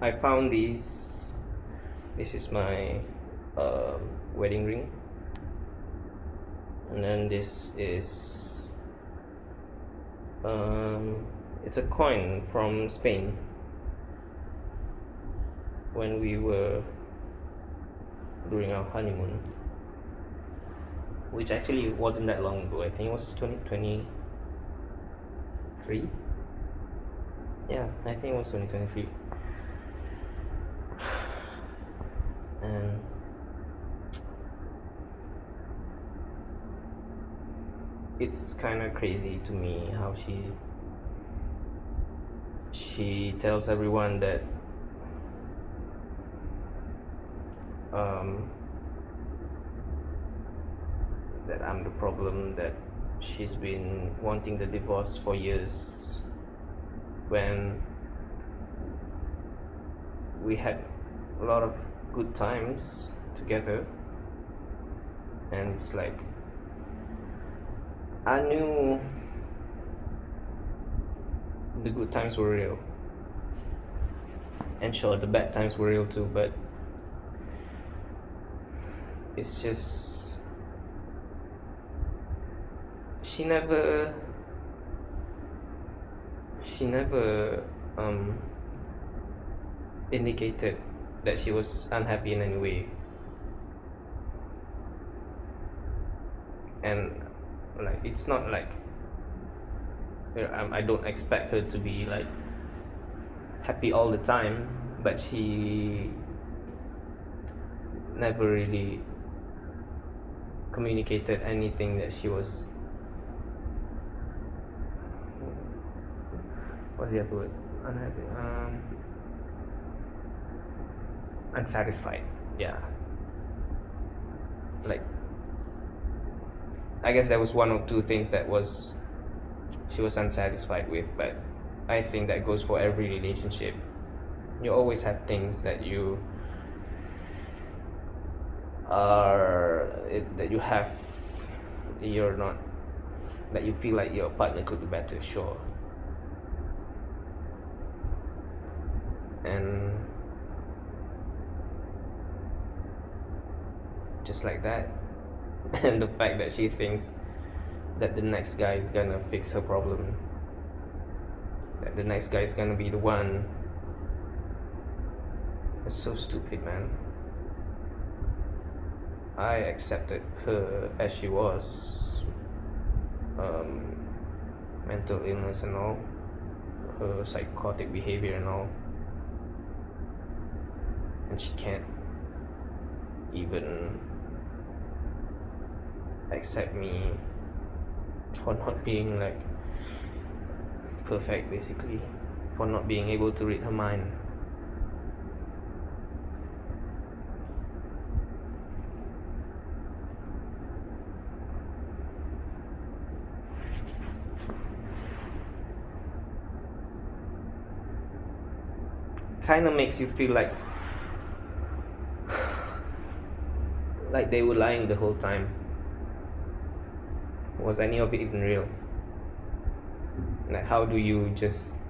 I found these. This is my wedding ring, and then this is it's a coin from Spain when we were during our honeymoon, which actually wasn't that long ago. I think it was 2023. Yeah, I think it was 2023. And it's kind of crazy to me how she tells everyone that that I'm the problem, that she's been wanting the divorce for years, when we had a lot of good times together. And it's like, I knew the good times were real, and sure, the bad times were real too, but it's just she never indicated that she was unhappy in any way. And like, it's not like I don't expect her to be like happy all the time, but she never really communicated anything that she was, what's the other word, unhappy, unsatisfied. Yeah, like, I guess there was one or two things that she was unsatisfied with, but I think that goes for every relationship. You always have things that you feel like your partner could be better, sure. And just like that, and the fact that she thinks that the next guy is gonna fix her problem, that the next guy is gonna be the one, it's so stupid, man. I accepted her as she was, mental illness and all, her psychotic behavior and all, and she can't even accept me for not being like perfect, basically, for not being able to read her mind. Kind of makes you feel like they were lying the whole time. Was any of it even real? Like, how do you just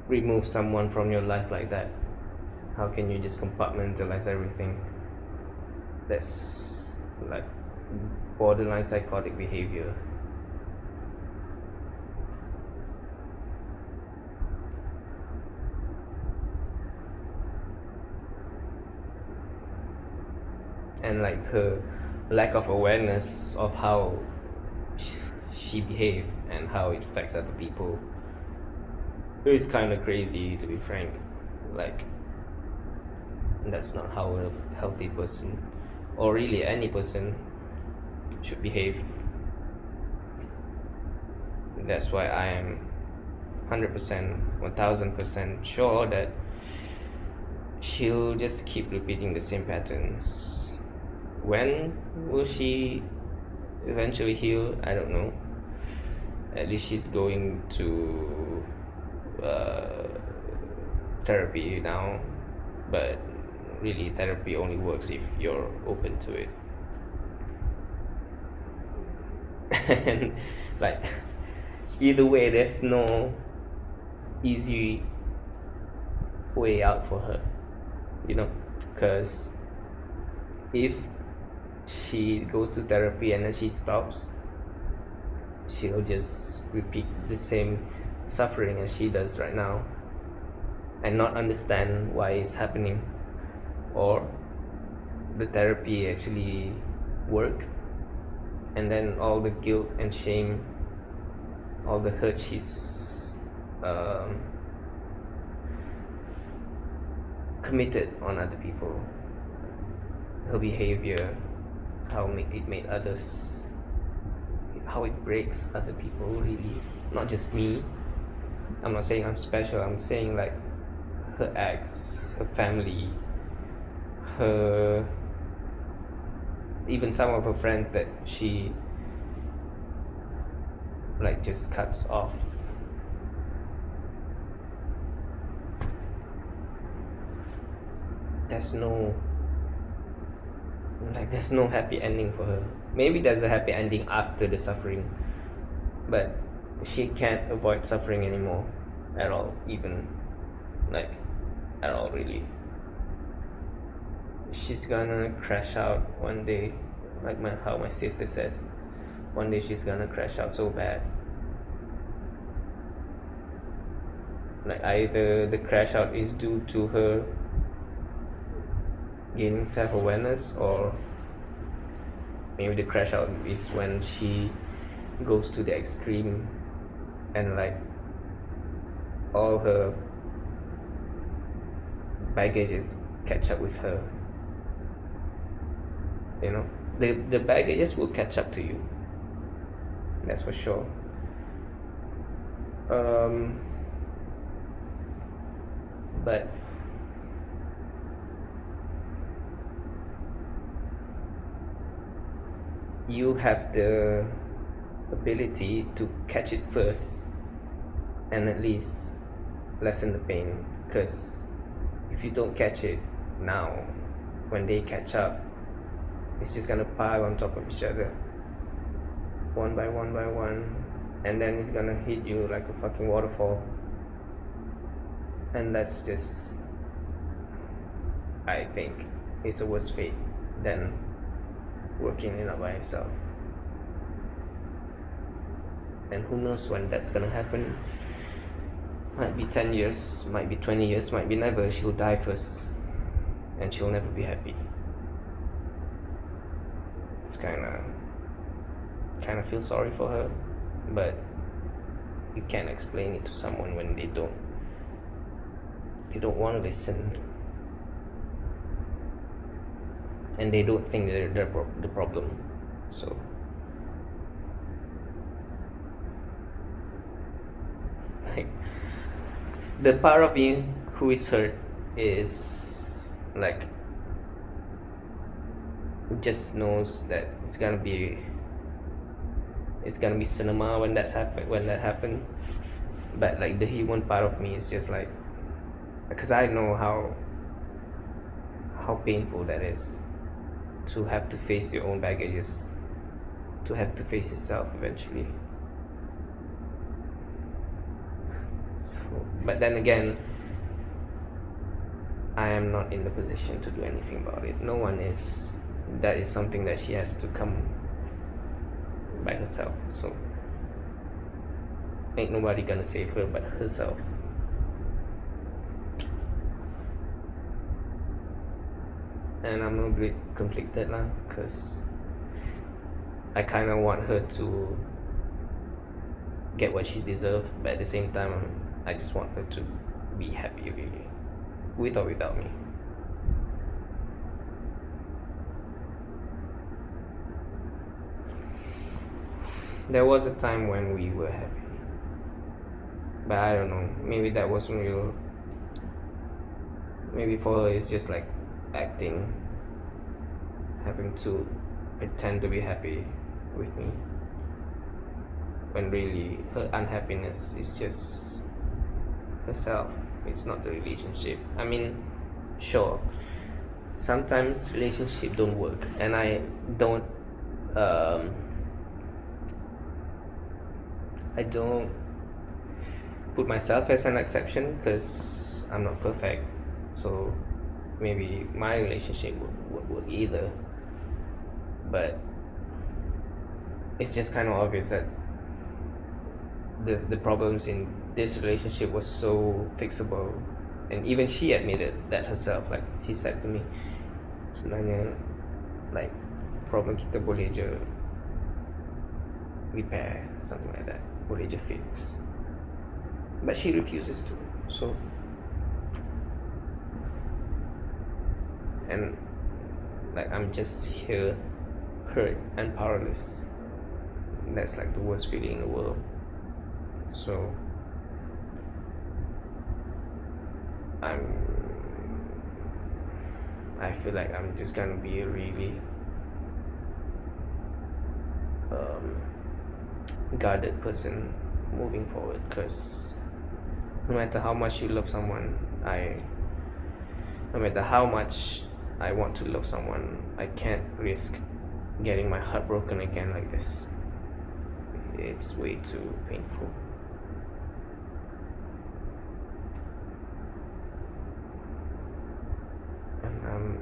remove someone from your life like that? How can you just compartmentalize everything? That's like borderline psychotic behavior. And like her lack of awareness of how she behaved and how it affects other people is kind of crazy, to be frank. Like, that's not how a healthy person, or really any person, should behave. That's why I am 100%, 1000% sure that she'll just keep repeating the same patterns. When will she eventually heal? I don't know. At least she's going to therapy now, but really, therapy only works if you're open to it. And like, either way, there's no easy way out for her, because if she goes to therapy and then she stops, she'll just repeat the same suffering as she does right now and not understand why it's happening, or the therapy actually works, and then all the guilt and shame, all the hurt she's committed on other people, her behavior, how it made others, how it breaks other people, really, not just me. I'm not saying I'm special, I'm saying like her ex, her family, her, even some of her friends that she like just cuts off. There's no happy ending for her. Maybe there's a happy ending after the suffering, but she can't avoid suffering anymore at all, even like at all, really. She's gonna crash out one day, like how my sister says, one day she's gonna crash out so bad. Like either the crash out is due to her gaining self-awareness, or maybe the crash out is when she goes to the extreme and like all her baggages catch up with her. The baggages will catch up to you, that's for sure. But you have the ability to catch it first and at least lessen the pain, because if you don't catch it now, when they catch up, it's just gonna pile on top of each other, one by one, and then it's gonna hit you like a fucking waterfall. And that's just, I think, it's a worse fate than working it out by yourself. And who knows when that's gonna happen. Might be 10 years, might be 20 years, might be never. She'll die first and she'll never be happy. It's kinda feel sorry for her, but you can't explain it to someone when they don't want to listen, and they don't think they're the problem. So like the part of me who is hurt is like just knows that it's gonna be cinema when that happens. But like the human part of me is just like, because I know how painful that is, to have to face your own baggages, to have to face yourself eventually. So, but then again, I am not in the position to do anything about it. No one is. That is something that she has to come by herself. So ain't nobody gonna save her but herself. And I'm a bit conflicted now, because I kind of want her to get what she deserves, but at the same time I just want her to be happy, really, with or without me. There was a time when we were happy, but I don't know, maybe that wasn't real. Maybe for her it's just like acting, having to pretend to be happy with me, when really her unhappiness is just herself. It's not the relationship. I mean, sure, sometimes relationships don't work, and I don't put myself as an exception, because course, I'm not perfect, so maybe my relationship would either. But it's just kind of obvious that the problems in this relationship was so fixable, and even she admitted that herself. Like she said to me, sebenarnya like problem kita boleh je repair, something like that, boleh je fix, but she refuses to. So, and like I'm just here, hurt and powerless. That's like the worst feeling in the world. So I feel like I'm just gonna be a really guarded person moving forward, because no matter how much you love someone, no matter how much I want to love someone, I can't risk getting my heart broken again like this. It's way too painful. And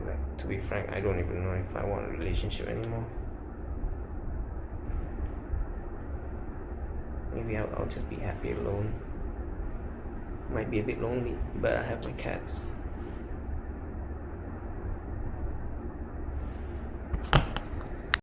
like, to be frank, I don't even know if I want a relationship anymore. Maybe I'll just be happy alone. Might be a bit lonely, but I have my cats.